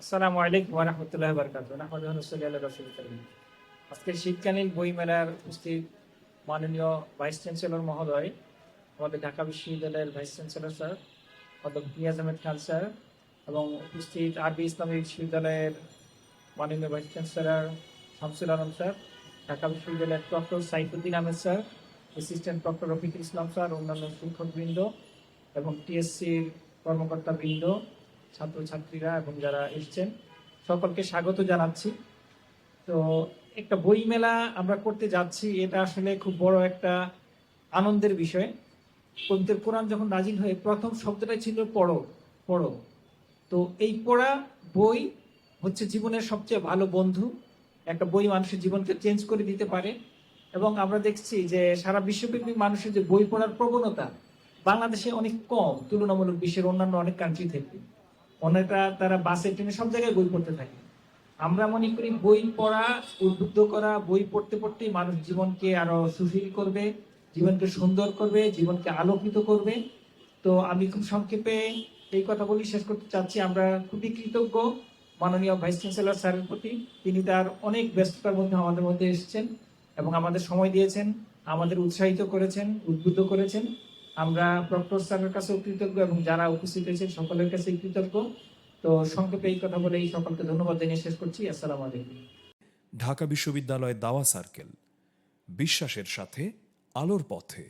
আসসালামু আলাইকুম ওয়া রাহমাতুল্লাহি ওয়া বারাকাতুহু। নাহমাদুহু ওয়া নুসাল্লি আলা রাসূলিল কারীম। আজকে শীতকালীন বইমেলার উপস্থিত মাননীয় ভাইস চ্যান্সেলর মহোদয়, আমাদের ঢাকা বিশ্ববিদ্যালয়ের ভাইস চ্যান্সেলর স্যার, অধ্যাপক নিয়াজ আহমেদ খান স্যার, এবং উপস্থিত আরবি ইসলামী বিশ্ববিদ্যালয়ের মাননীয় vice chancellor Shamsul Alam sir, Dhaka বিশ্ববিদ্যালয়ের doctor Saifuddin Ahmed sir, assistant doctor Rafiqul Islam sir, অন্যান্য শিক্ষকবৃন্দ এবং টিএসসির কর্মকর্তাবৃন্দ, ছাত্রছাত্রীরা এবং যারা এসছেন সকলকে স্বাগত জানাচ্ছি। তো একটা বই মেলা আমরা করতে যাচ্ছি, এটা আসলে খুব বড় একটা আনন্দের বিষয়। পবিত্র কোরআন যখন নাজিল হয়ে প্রথম শব্দটা ছিল পড়ো পড়ো। তো এই পড়া বই হচ্ছে জীবনের সবচেয়ে ভালো বন্ধু। একটা বই মানুষের জীবনকে চেঞ্জ করে দিতে পারে। এবং আমরা দেখছি যে সারা বিশ্বব্যাপী মানুষের যে বই পড়ার প্রবণতা বাংলাদেশে অনেক কম তুলনামূলক বিশ্বের অন্যান্য অনেক কান্ট্রি থেকে। অনেকটা তারা বাসে ট্রেনে সব জায়গায় বই পড়তে থাকে। আমরা মনে করি বই পড়া, উদ্বুদ্ধ করা, বই পড়তে পড়তেই মানুষ জীবনকে আরো সুশীল করবে, জীবনকে সুন্দর করবে, জীবনকে আলোকিত করবে। তো আমি খুব সংক্ষেপে এই কথা বলি শেষ করতে চাচ্ছি। আমরা খুবই কৃতজ্ঞ মাননীয় ভাইস চ্যান্সেলর স্যারের প্রতি। তিনি তার অনেক ব্যস্ততার মধ্যে আমাদের মধ্যে এসেছেন এবং আমাদের সময় দিয়েছেন, আমাদের উৎসাহিত করেছেন, উদ্বুদ্ধ করেছেন। আমরা প্রক্টর স্যারের কাছেও কৃতজ্ঞ এবং যারা উপস্থিত হয়েছেন সকলের কাছে কৃতজ্ঞ। তো সংক্ষেপে এই কথা বলেই সকলকে ধন্যবাদ জানিয়ে শেষ করছি। আসসালামু আলাইকুম। ঢাকা বিশ্ববিদ্যালয় দাওয়া সার্কেল, বিশ্বাসের সাথে আলোর পথে।